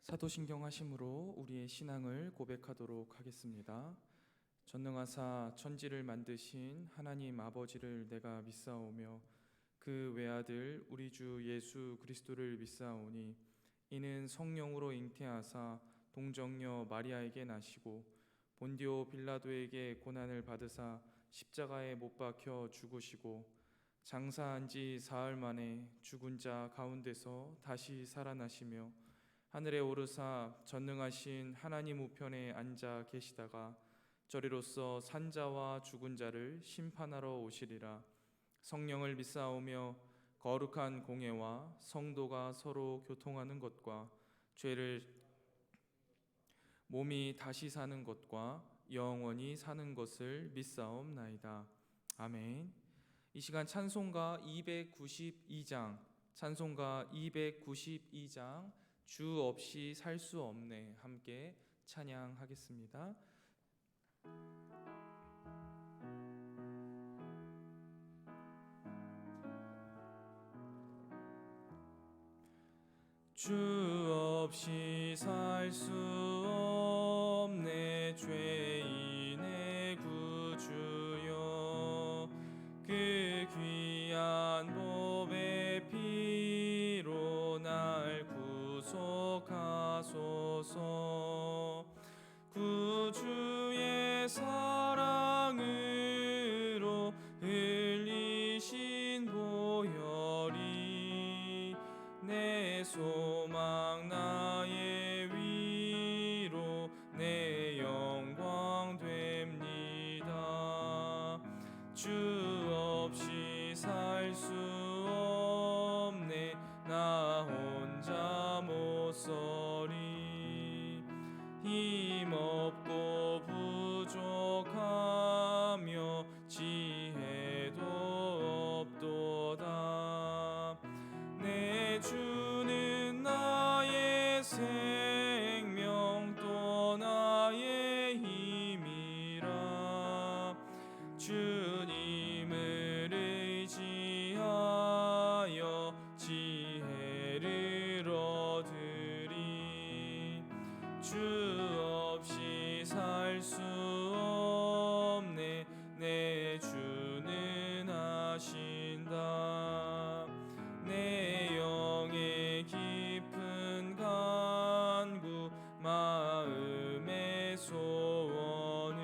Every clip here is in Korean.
사도신경 하심으로 우리의 신앙을 고백하도록 하겠습니다. 전능하사 천지를 만드신 하나님 아버지를 내가 믿사오며 그 외아들 우리 주 예수 그리스도를 믿사오니 이는 성령으로 잉태하사 동정녀 마리아에게 나시고 본디오 빌라도에게 고난을 받으사 십자가에 못 박혀 죽으시고 장사한 지 사흘 만에 죽은 자 가운데서 다시 살아나시며 하늘에 오르사 전능하신 하나님 우편에 앉아 계시다가 저리로서 산자와 죽은 자를 심판하러 오시리라. 성령을 믿사오며 거룩한 공예와 성도가 서로 교통하는 것과 죄를 몸이 다시 사는 것과 영원히 사는 것을 믿사옵나이다. 아멘. 이 시간 찬송가 292장 주 없이 살 수 없네 함께 찬양하겠습니다. 주 없이 살 수 없네 죄인의 구주여 그 귀한 보배 피로 날 구속하소서. 구주의 사랑으로 흘리신 보혈이 내 소망 나의 위로 내 영광 됩니다. 주 없이 살 수 없네 나 혼자 못 서리. 힘없고 부족하며 지혜도 없도다. 내 주는 나의 생명 또 나의 힘이라. 주님을 의지하여 지혜를 얻으리. 주 없이 살 수 없네 내 주는 하신다. 내 영의 깊은 간구 마음의 소원을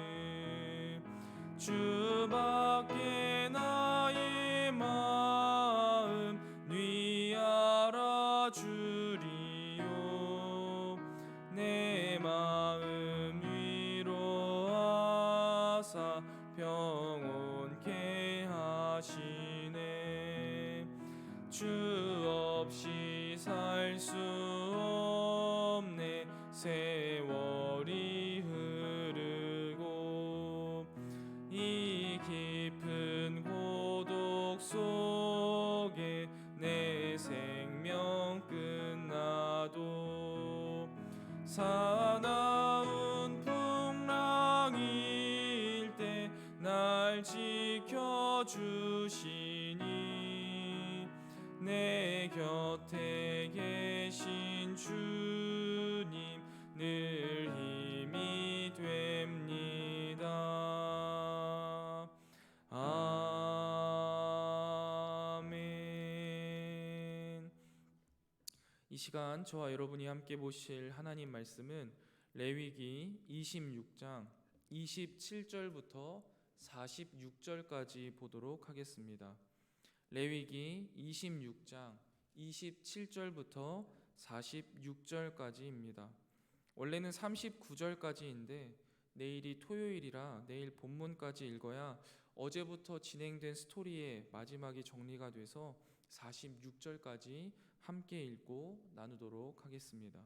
주밖에 나의 마음 뉘 알아주리요. 내 마음 위로하사 평온케 하시네. 주 없이 살 수 없네 세월이 흐르고 이 깊은 고독 속에 내 생명 끝나도 사나운 풍랑일 때 날 지켜주시니 내 곁에 계신 주님 늘 힘이 됩니다. 아멘. 이 시간 저와 여러분이 함께 보실 하나님 말씀은 레위기 26장 27절부터 46절까지 보도록 하겠습니다. 레위기 26장 27절부터 46절까지입니다. 원래는 39절까지인데 내일이 토요일이라 내일 본문까지 읽어야 어제부터 진행된 스토리의 마지막이 정리가 돼서 46절까지 함께 읽고 나누도록 하겠습니다.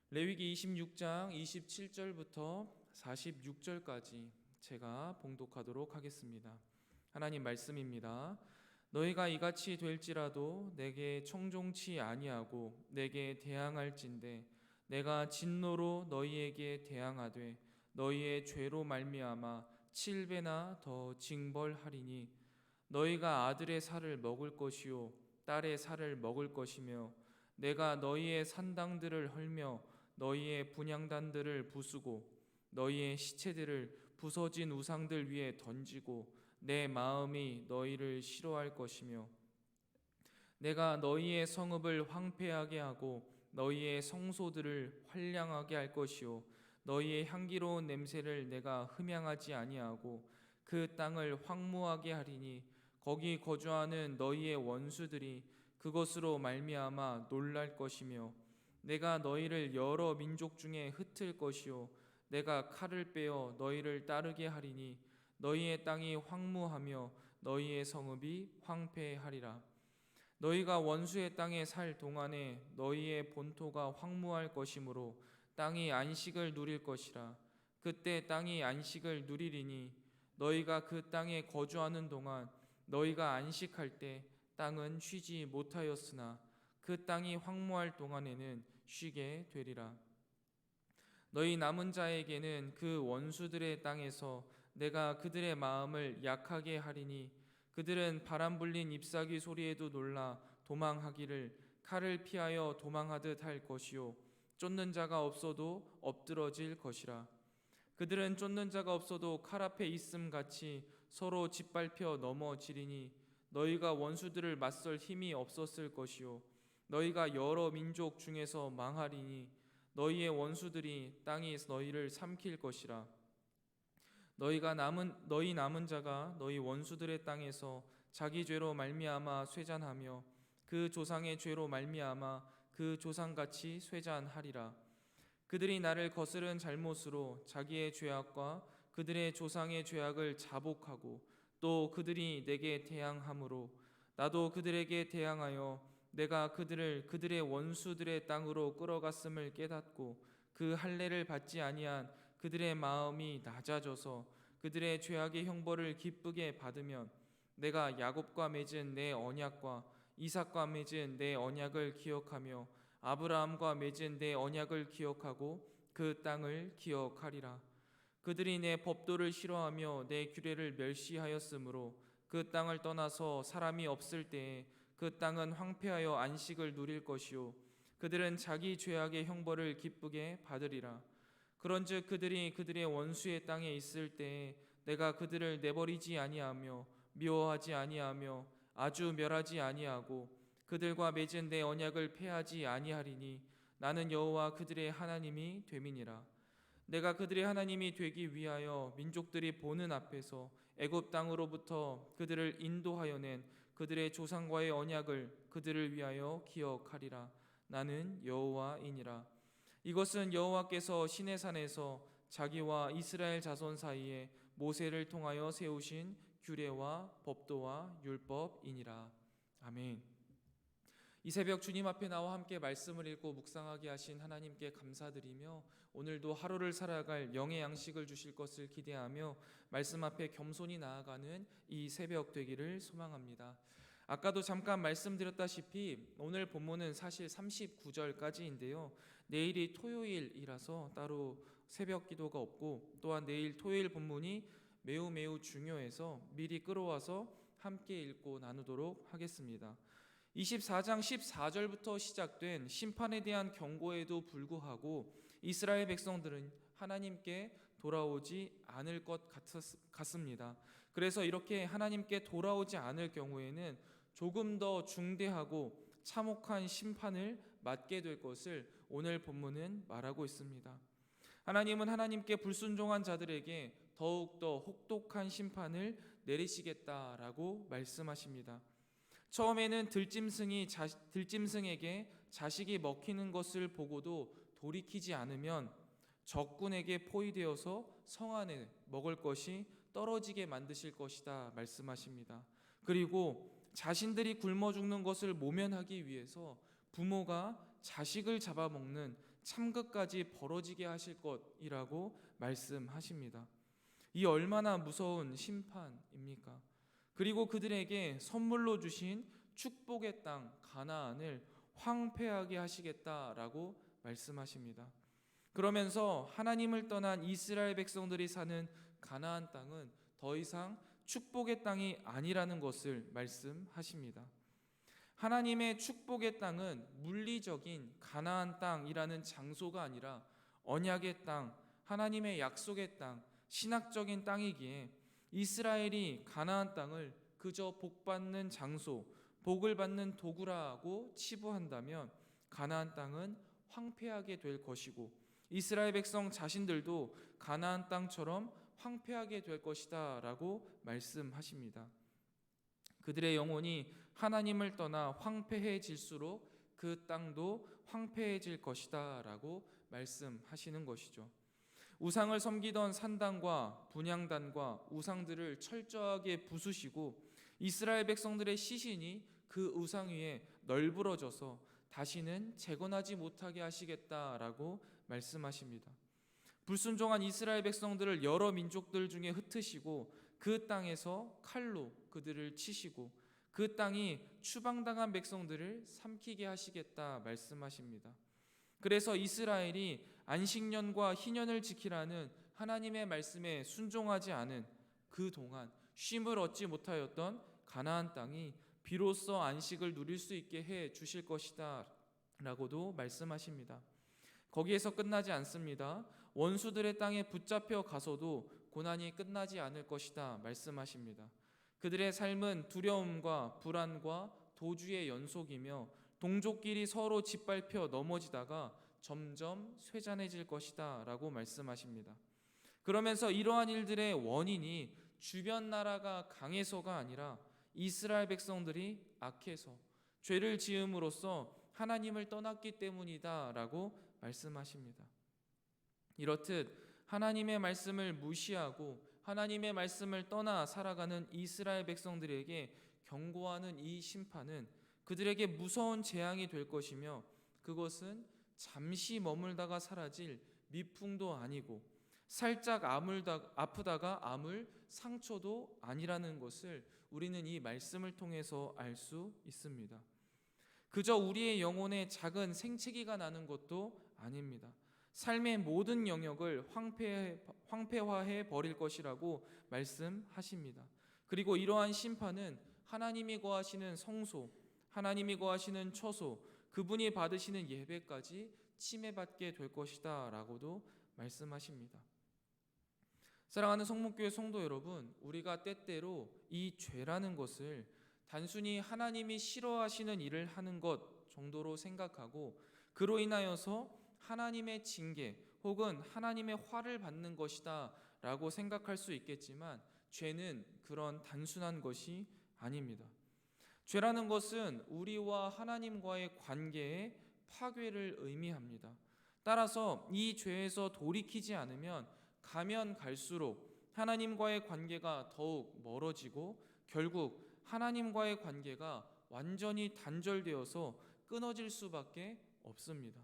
레위기 26장 27절부터 46절까지 제가 봉독하도록 하겠습니다. 하나님 말씀입니다. 너희가 이같이 될지라도 내게 청종치 아니하고 내게 대항할진대 내가 진노로 너희에게 대항하되 너희의 죄로 말미암아 7배나 더 징벌하리니 너희가 아들의 살을 먹을 것이요 딸의 살을 먹을 것이며 내가 너희의 산당들을 헐며 너희의 분향단들을 부수고 너희의 시체들을 부서진 우상들 위에 던지고 내 마음이 너희를 싫어할 것이며 내가 너희의 성읍을 황폐하게 하고 너희의 성소들을 환량하게 할 것이요 너희의 향기로운 냄새를 내가 흠양하지 아니하고 그 땅을 황무하게 하리니 거기 거주하는 너희의 원수들이 그것으로 말미암아 놀랄 것이며 내가 너희를 여러 민족 중에 흩을 것이요 내가 칼을 빼어 너희를 따르게 하리니 너희의 땅이 황무하며 너희의 성읍이 황폐하리라. 너희가 원수의 땅에 살 동안에 너희의 본토가 황무할 것이므로 땅이 안식을 누릴 것이라. 그때 땅이 안식을 누리리니 너희가 그 땅에 거주하는 동안 너희가 안식할 때 땅은 쉬지 못하였으나 그 땅이 황무할 동안에는 쉬게 되리라. 너희 남은 자에게는 그 원수들의 땅에서 내가 그들의 마음을 약하게 하리니 그들은 바람 불린 잎사귀 소리에도 놀라 도망하기를 칼을 피하여 도망하듯 할 것이요 쫓는 자가 없어도 엎드러질 것이라. 그들은 쫓는 자가 없어도 칼 앞에 있음 같이 서로 짓밟혀 넘어지리니 너희가 원수들을 맞설 힘이 없었을 것이요 너희가 여러 민족 중에서 망하리니 너희의 원수들이 땅이 너희를 삼킬 것이라. 너희 남은 자가 너희 원수들의 땅에서 자기 죄로 말미암아 쇠잔하며 그 조상의 죄로 말미암아 그 조상같이 쇠잔하리라. 그들이 나를 거스른 잘못으로 자기의 죄악과 그들의 조상의 죄악을 자복하고 또 그들이 내게 대항함으로 나도 그들에게 대항하여 내가 그들을 그들의 원수들의 땅으로 끌어갔음을 깨닫고 그 할례를 받지 아니한 그들의 마음이 낮아져서 그들의 죄악의 형벌을 기쁘게 받으면 내가 야곱과 맺은 내 언약과 이삭과 맺은 내 언약을 기억하며 아브라함과 맺은 내 언약을 기억하고 그 땅을 기억하리라. 그들이 내 법도를 싫어하며 내 규례를 멸시하였으므로 그 땅을 떠나서 사람이 없을 때에 그 땅은 황폐하여 안식을 누릴 것이요 그들은 자기 죄악의 형벌을 기쁘게 받으리라. 그런즉 그들이 그들의 원수의 땅에 있을 때에 내가 그들을 내버리지 아니하며 미워하지 아니하며 아주 멸하지 아니하고 그들과 맺은 내 언약을 폐하지 아니하리니 나는 여호와 그들의 하나님이 됨이니라. 내가 그들의 하나님이 되기 위하여 민족들이 보는 앞에서 애굽 땅으로부터 그들을 인도하여 낸 그들의 조상과의 언약을 그들을 위하여 기억하리라. 나는 여호와이니라. 이것은 여호와께서 시내산에서 자기와 이스라엘 자손 사이에 모세를 통하여 세우신 규례와 법도와 율법이니라. 아멘. 이 새벽 주님 앞에 나와 함께 말씀을 읽고 묵상하게 하신 하나님께 감사드리며 오늘도 하루를 살아갈 영의 양식을 주실 것을 기대하며 말씀 앞에 겸손히 나아가는 이 새벽 되기를 소망합니다. 아까도 잠깐 말씀드렸다시피 오늘 본문은 사실 39절까지인데요. 내일이 토요일이라서 따로 새벽 기도가 없고 또한 내일 토요일 본문이 매우 중요해서 미리 끌어와서 함께 읽고 나누도록 하겠습니다. 24장 14절부터 시작된 심판에 대한 경고에도 불구하고 이스라엘 백성들은 하나님께 돌아오지 않을 것 같습니다. 그래서 이렇게 하나님께 돌아오지 않을 경우에는 조금 더 중대하고 참혹한 심판을 맞게 될 것을 오늘 본문은 말하고 있습니다. 하나님은 하나님께 불순종한 자들에게 더욱더 혹독한 심판을 내리시겠다라고 말씀하십니다. 처음에는 들짐승에게 자식이 먹히는 것을 보고도 돌이키지 않으면 적군에게 포위되어서 성 안에 먹을 것이 떨어지게 만드실 것이다 말씀하십니다. 그리고 자신들이 굶어 죽는 것을 모면하기 위해서 부모가 자식을 잡아먹는 참극까지 벌어지게 하실 것이라고 말씀하십니다. 이 얼마나 무서운 심판입니까? 그리고 그들에게 선물로 주신 축복의 땅 가나안을 황폐하게 하시겠다라고 말씀하십니다. 그러면서 하나님을 떠난 이스라엘 백성들이 사는 가나안 땅은 더 이상 축복의 땅이 아니라는 것을 말씀하십니다. 하나님의 축복의 땅은 물리적인 가나안 땅이라는 장소가 아니라 언약의 땅, 하나님의 약속의 땅, 신학적인 땅이기에 이스라엘이 가나안 땅을 그저 복받는 장소, 복을 받는 도구라고 치부한다면 가나안 땅은 황폐하게 될 것이고 이스라엘 백성 자신들도 가나안 땅처럼 황폐하게 될 것이다 라고 말씀하십니다. 그들의 영혼이 하나님을 떠나 황폐해질수록 그 땅도 황폐해질 것이다 라고 말씀하시는 것이죠. 우상을 섬기던 산당과 분향단과 우상들을 철저하게 부수시고 이스라엘 백성들의 시신이 그 우상 위에 널브러져서 다시는 재건하지 못하게 하시겠다라고 말씀하십니다. 불순종한 이스라엘 백성들을 여러 민족들 중에 흩으시고 그 땅에서 칼로 그들을 치시고 그 땅이 추방당한 백성들을 삼키게 하시겠다 말씀하십니다. 그래서 이스라엘이 안식년과 희년을 지키라는 하나님의 말씀에 순종하지 않은 그 동안 쉼을 얻지 못하였던 가나안 땅이 비로소 안식을 누릴 수 있게 해 주실 것이다 라고도 말씀하십니다. 거기에서 끝나지 않습니다. 원수들의 땅에 붙잡혀 가서도 고난이 끝나지 않을 것이다 말씀하십니다. 그들의 삶은 두려움과 불안과 도주의 연속이며 동족끼리 서로 짓밟혀 넘어지다가 점점 쇠잔해질 것이다 라고 말씀하십니다. 그러면서 이러한 일들의 원인이 주변 나라가 강해서가 아니라 이스라엘 백성들이 악해서 죄를 지음으로써 하나님을 떠났기 때문이다 라고 말씀하십니다. 이렇듯 하나님의 말씀을 무시하고 하나님의 말씀을 떠나 살아가는 이스라엘 백성들에게 경고하는 이 심판은 그들에게 무서운 재앙이 될 것이며 그것은 잠시 머물다가 사라질 미풍도 아니고 살짝 아프다가 아물 상처도 아니라는 것을 우리는 이 말씀을 통해서 알 수 있습니다. 그저 우리의 영혼에 작은 생채기가 나는 것도 아닙니다. 삶의 모든 영역을 황폐화해 버릴 것이라고 말씀하십니다. 그리고 이러한 심판은 하나님이 거하시는 성소, 하나님이 거하시는 처소, 그분이 받으시는 예배까지 침해받게 될 것이다 라고도 말씀하십니다. 사랑하는 성목교회 성도 여러분, 우리가 때때로 이 죄라는 것을 단순히 하나님이 싫어하시는 일을 하는 것 정도로 생각하고 그로 인하여서 하나님의 징계 혹은 하나님의 화를 받는 것이다 라고 생각할 수 있겠지만 죄는 그런 단순한 것이 아닙니다. 죄라는 것은 우리와 하나님과의 관계의 파괴를 의미합니다. 따라서 이 죄에서 돌이키지 않으면 가면 갈수록 하나님과의 관계가 더욱 멀어지고 결국 하나님과의 관계가 완전히 단절되어서 끊어질 수밖에 없습니다.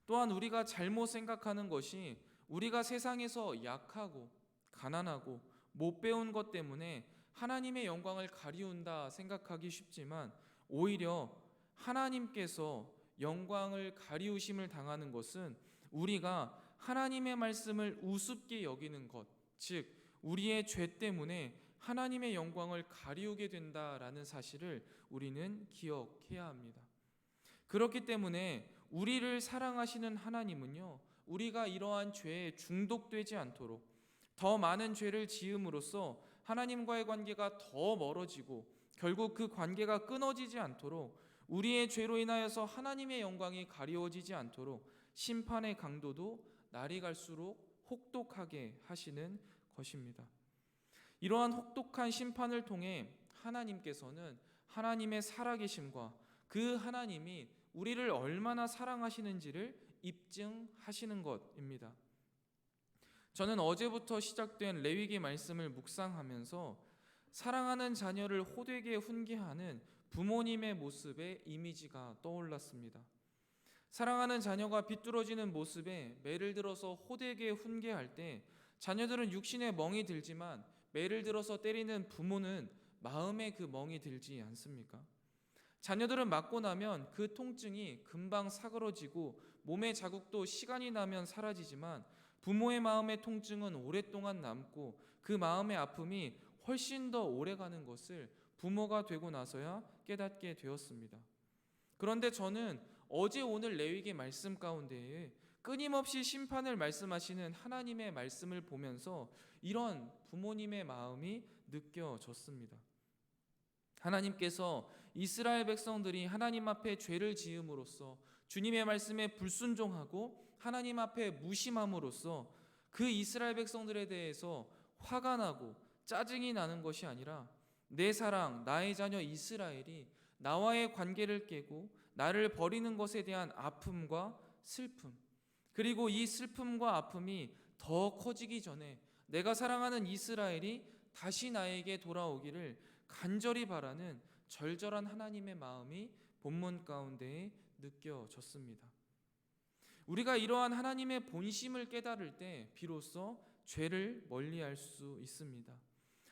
또한 우리가 잘못 생각하는 것이 우리가 세상에서 약하고 가난하고 못 배운 것 때문에 하나님의 영광을 가리운다 생각하기 쉽지만 오히려 하나님께서 영광을 가리우심을 당하는 것은 우리가 하나님의 말씀을 우습게 여기는 것, 즉 우리의 죄 때문에 하나님의 영광을 가리우게 된다라는 사실을 우리는 기억해야 합니다. 그렇기 때문에 우리를 사랑하시는 하나님은요, 우리가 이러한 죄에 중독되지 않도록 더 많은 죄를 지음으로써 하나님과의 관계가 더 멀어지고 결국 그 관계가 끊어지지 않도록 우리의 죄로 인하여서 하나님의 영광이 가리워지지 않도록 심판의 강도도 날이 갈수록 혹독하게 하시는 것입니다. 이러한 혹독한 심판을 통해 하나님께서는 하나님의 살아계심과 그 하나님이 우리를 얼마나 사랑하시는지를 입증하시는 것입니다. 저는 어제부터 시작된 레위기 말씀을 묵상하면서 사랑하는 자녀를 호되게 훈계하는 부모님의 모습의 이미지가 떠올랐습니다. 사랑하는 자녀가 비뚤어지는 모습에 매를 들어서 호되게 훈계할 때 자녀들은 육신에 멍이 들지만 매를 들어서 때리는 부모는 마음에 그 멍이 들지 않습니까? 자녀들은 맞고 나면 그 통증이 금방 사그러지고 몸의 자국도 시간이 나면 사라지지만 부모의 마음의 통증은 오랫동안 남고 그 마음의 아픔이 훨씬 더 오래 가는 것을 부모가 되고 나서야 깨닫게 되었습니다. 그런데 저는 어제 오늘 레위기 말씀 가운데에 끊임없이 심판을 말씀하시는 하나님의 말씀을 보면서 이런 부모님의 마음이 느껴졌습니다. 하나님께서 이스라엘 백성들이 하나님 앞에 죄를 지음으로써 주님의 말씀에 불순종하고 하나님 앞에 무심함으로써 그 이스라엘 백성들에 대해서 화가 나고 짜증이 나는 것이 아니라 내 사랑, 나의 자녀 이스라엘이 나와의 관계를 깨고 나를 버리는 것에 대한 아픔과 슬픔, 그리고 이 슬픔과 아픔이 더 커지기 전에 내가 사랑하는 이스라엘이 다시 나에게 돌아오기를 간절히 바라는 절절한 하나님의 마음이 본문 가운데에 느껴졌습니다. 우리가 이러한 하나님의 본심을 깨달을 때 비로소 죄를 멀리할 수 있습니다.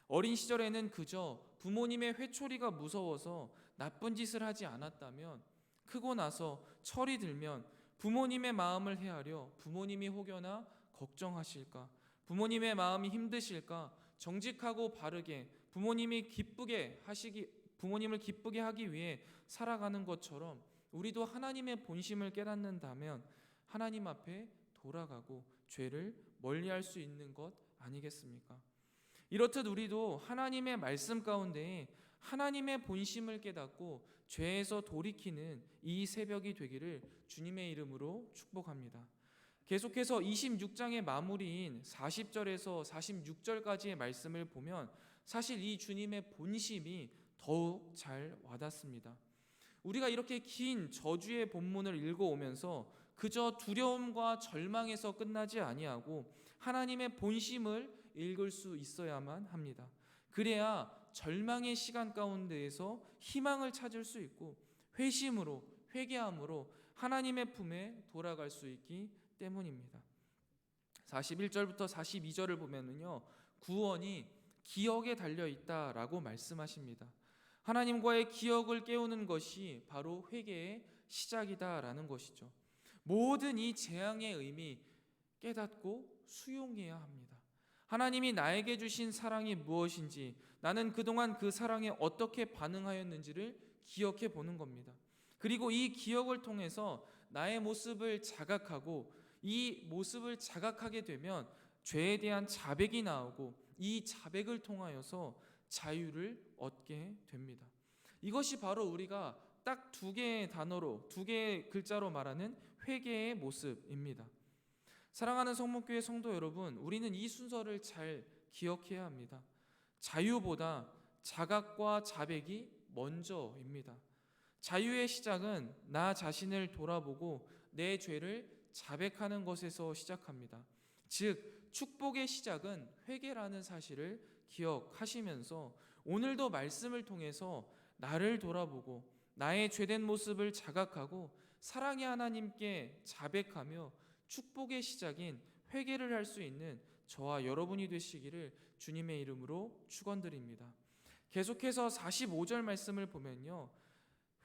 어린 시절에는 그저 부모님의 회초리가 무서워서 나쁜 짓을 하지 않았다면, 크고 나서 철이 들면 부모님의 마음을 헤아려 부모님이 혹여나 걱정하실까, 부모님의 마음이 힘드실까, 정직하고 바르게 부모님을 기쁘게 하기 위해 살아가는 것처럼 우리도 하나님의 본심을 깨닫는다면 하나님 앞에 돌아가고 죄를 멀리할 수 있는 것 아니겠습니까? 이렇듯 우리도 하나님의 말씀 가운데 하나님의 본심을 깨닫고 죄에서 돌이키는 이 새벽이 되기를 주님의 이름으로 축복합니다. 계속해서 26장의 마무리인 40절에서 46절까지의 말씀을 보면 사실 이 주님의 본심이 더욱 잘 와닿습니다. 우리가 이렇게 긴 저주의 본문을 읽어오면서 그저 두려움과 절망에서 끝나지 아니하고 하나님의 본심을 읽을 수 있어야만 합니다. 그래야 절망의 시간 가운데에서 희망을 찾을 수 있고 회심으로, 회개함으로 하나님의 품에 돌아갈 수 있기 때문입니다. 41절부터 42절을 보면은요, 구원이 기억에 달려 있다라고 말씀하십니다. 하나님과의 기억을 깨우는 것이 바로 회개의 시작이다라는 것이죠. 모든 이 재앙의 의미 깨닫고 수용해야 합니다. 하나님이 나에게 주신 사랑이 무엇인지, 나는 그동안 그 사랑에 어떻게 반응하였는지를 기억해 보는 겁니다. 그리고 이 기억을 통해서 나의 모습을 자각하고, 이 모습을 자각하게 되면 죄에 대한 자백이 나오고 이 자백을 통하여서 자유를 얻게 됩니다. 이것이 바로 우리가 딱 두 개의 단어로, 두 개의 글자로 말하는 회개의 모습입니다. 사랑하는 성목교회 성도 여러분, 우리는 이 순서를 잘 기억해야 합니다. 자유보다 자각과 자백이 먼저입니다. 자유의 시작은 나 자신을 돌아보고 내 죄를 자백하는 것에서 시작합니다. 즉, 축복의 시작은 회개라는 사실을 기억하시면서 오늘도 말씀을 통해서 나를 돌아보고 나의 죄된 모습을 자각하고 사랑의 하나님께 자백하며 축복의 시작인 회개를 할 수 있는 저와 여러분이 되시기를 주님의 이름으로 축원드립니다. 계속해서 45절 말씀을 보면요,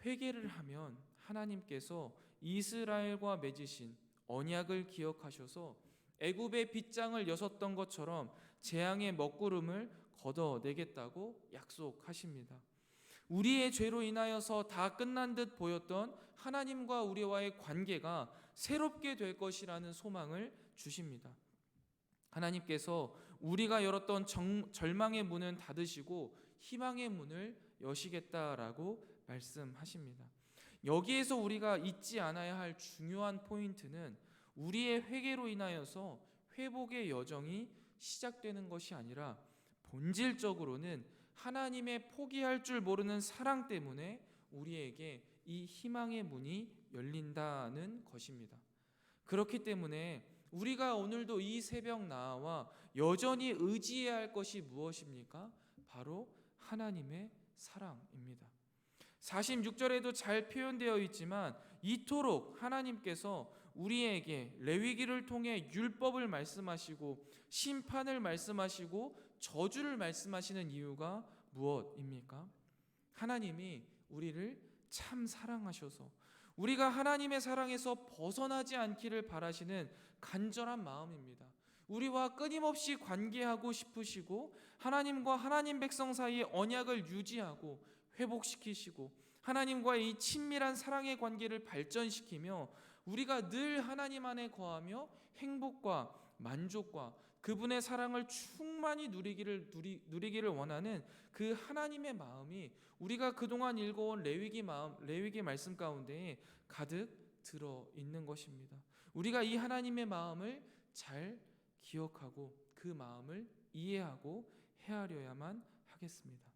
회개를 하면 하나님께서 이스라엘과 맺으신 언약을 기억하셔서 애굽의 빗장을 여섰던 것처럼 재앙의 먹구름을 걷어내겠다고 약속하십니다. 우리의 죄로 인하여서 다 끝난 듯 보였던 하나님과 우리와의 관계가 새롭게 될 것이라는 소망을 주십니다. 하나님께서 우리가 열었던 절망의 문은 닫으시고 희망의 문을 여시겠다라고 말씀하십니다. 여기에서 우리가 잊지 않아야 할 중요한 포인트는 우리의 회개로 인하여서 회복의 여정이 시작되는 것이 아니라 본질적으로는 하나님의 포기할 줄 모르는 사랑 때문에 우리에게 이 희망의 문이 열린다는 것입니다. 그렇기 때문에 우리가 오늘도 이 새벽 나와 여전히 의지해야 할 것이 무엇입니까? 바로 하나님의 사랑입니다. 46절에도 잘 표현되어 있지만 이토록 하나님께서 우리에게 레위기를 통해 율법을 말씀하시고 심판을 말씀하시고 저주를 말씀하시는 이유가 무엇입니까? 하나님이 우리를 참 사랑하셔서 우리가 하나님의 사랑에서 벗어나지 않기를 바라시는 간절한 마음입니다. 우리와 끊임없이 관계하고 싶으시고 하나님과 하나님 백성 사이의 언약을 유지하고 회복시키시고 하나님과의 이 친밀한 사랑의 관계를 발전시키며 우리가 늘 하나님 안에 거하며 행복과 만족과 그분의 사랑을 충만히 누리기를 원하는 그 하나님의 마음이 우리가 그동안 읽어온 레위기 말씀 가운데 가득 들어 있는 것입니다. 우리가 이 하나님의 마음을 잘 기억하고 그 마음을 이해하고 헤아려야만 하겠습니다.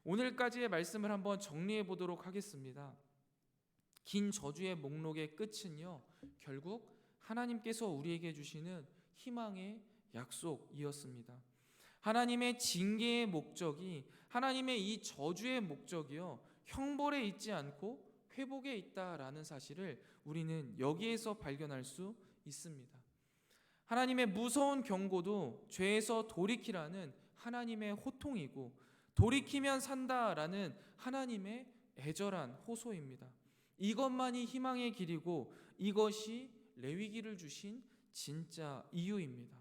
오늘까지의 말씀을 한번 정리해 보도록 하겠습니다. 긴 저주의 목록의 끝은요, 결국 하나님께서 우리에게 주시는 희망의 약속이었습니다. 하나님의 징계의 목적이, 하나님의 이 저주의 목적이요, 형벌에 있지 않고 회복에 있다라는 사실을 우리는 여기에서 발견할 수 있습니다. 하나님의 무서운 경고도 죄에서 돌이키라는 하나님의 호통이고 돌이키면 산다라는 하나님의 애절한 호소입니다. 이것만이 희망의 길이고 이것이 레위기를 주신 진짜 이유입니다.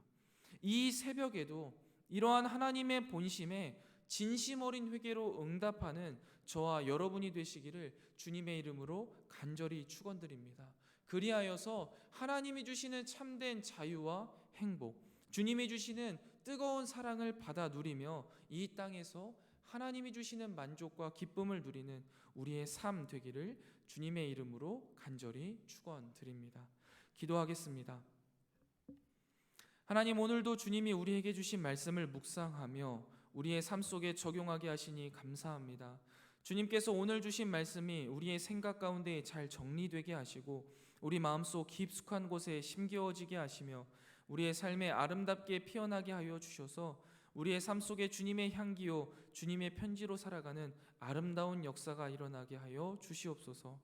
이 새벽에도 이러한 하나님의 본심에 진심 어린 회개로 응답하는 저와 여러분이 되시기를 주님의 이름으로 간절히 축원드립니다. 그리하여서 하나님이 주시는 참된 자유와 행복, 주님이 주시는 뜨거운 사랑을 받아 누리며 이 땅에서 하나님이 주시는 만족과 기쁨을 누리는 우리의 삶 되기를 주님의 이름으로 간절히 축원드립니다. 기도하겠습니다. 하나님, 오늘도 주님이 우리에게 주신 말씀을 묵상하며 우리의 삶 속에 적용하게 하시니 감사합니다. 주님께서 오늘 주신 말씀이 우리의 생각 가운데 잘 정리되게 하시고 우리 마음속 깊숙한 곳에 심겨지게 하시며 우리의 삶에 아름답게 피어나게 하여 주셔서 우리의 삶 속에 주님의 향기요 주님의 편지로 살아가는 아름다운 역사가 일어나게 하여 주시옵소서.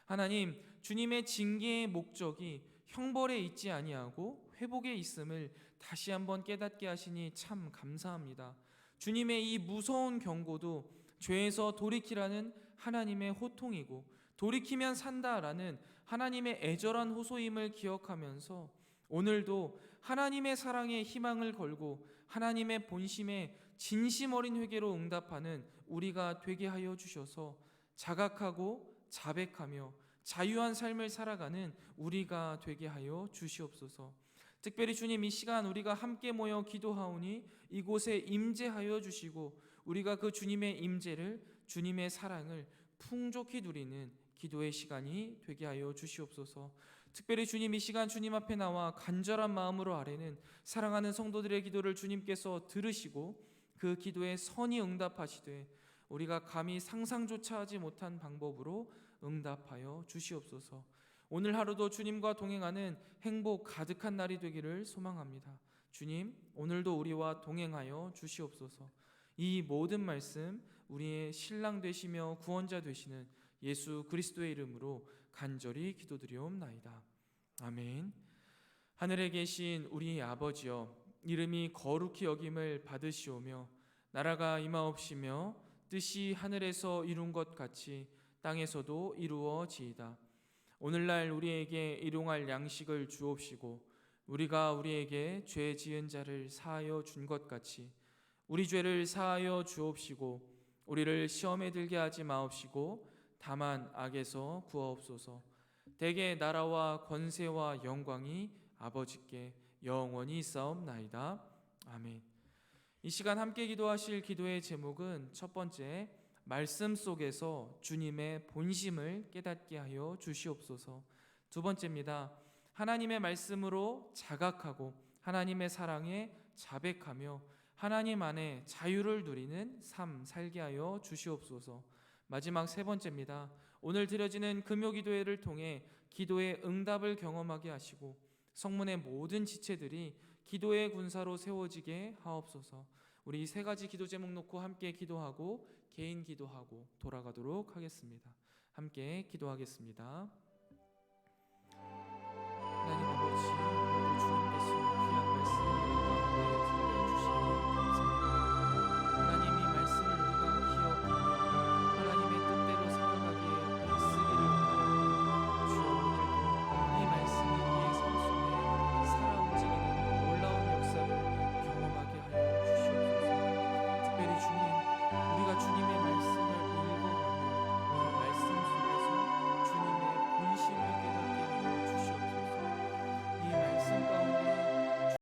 하나님, 주님의 징계의 목적이 형벌에 있지 아니하고 회복에 있음을 다시 한번 깨닫게 하시니 참 감사합니다. 주님의 이 무서운 경고도 죄에서 돌이키라는 하나님의 호통이고 돌이키면 산다라는 하나님의 애절한 호소임을 기억하면서 오늘도 하나님의 사랑에 희망을 걸고 하나님의 본심에 진심 어린 회개로 응답하는 우리가 되게 하여 주셔서 자각하고 자백하며 자유한 삶을 살아가는 우리가 되게 하여 주시옵소서. 특별히 주님, 이 시간 우리가 함께 모여 기도하오니 이곳에 임재하여 주시고 우리가 그 주님의 임재를, 주님의 사랑을 풍족히 누리는 기도의 시간이 되게 하여 주시옵소서. 특별히 주님, 이 시간 주님 앞에 나와 간절한 마음으로 아뢰는 사랑하는 성도들의 기도를 주님께서 들으시고 그 기도에 선히 응답하시되 우리가 감히 상상조차 하지 못한 방법으로 응답하여 주시옵소서. 오늘 하루도 주님과 동행하는 행복 가득한 날이 되기를 소망합니다. 주님, 오늘도 우리와 동행하여 주시옵소서. 이 모든 말씀 우리의 신랑 되시며 구원자 되시는 예수 그리스도의 이름으로 간절히 기도드리옵나이다. 아멘. 하늘에 계신 우리 아버지여, 이름이 거룩히 여김을 받으시오며 나라가 임하옵시며 뜻이 하늘에서 이룬 것 같이 땅에서도 이루어지이다. 오늘날 우리에게 일용할 양식을 주옵시고 우리가 우리에게 죄 지은 자를 사하여 준 것 같이 우리 죄를 사하여 주옵시고 우리를 시험에 들게 하지 마옵시고 다만 악에서 구하옵소서. 대개 나라와 권세와 영광이 아버지께 영원히 있사옵나이다. 아멘. 이 시간 함께 기도하실 기도의 제목은 첫 번째, 말씀 속에서 주님의 본심을 깨닫게 하여 주시옵소서. 두 번째입니다. 하나님의 말씀으로 자각하고 하나님의 사랑에 자백하며 하나님 안에 자유를 누리는 삶 살게 하여 주시옵소서. 마지막 세 번째입니다. 오늘 드려지는 금요기도회를 통해 기도의 응답을 경험하게 하시고 성문의 모든 지체들이 기도의 군사로 세워지게 하옵소서. 우리 세 가지 기도 제목 놓고 함께 기도하고 개인 기도하고 돌아가도록 하겠습니다. 함께 기도하겠습니다. 하나님 아버지,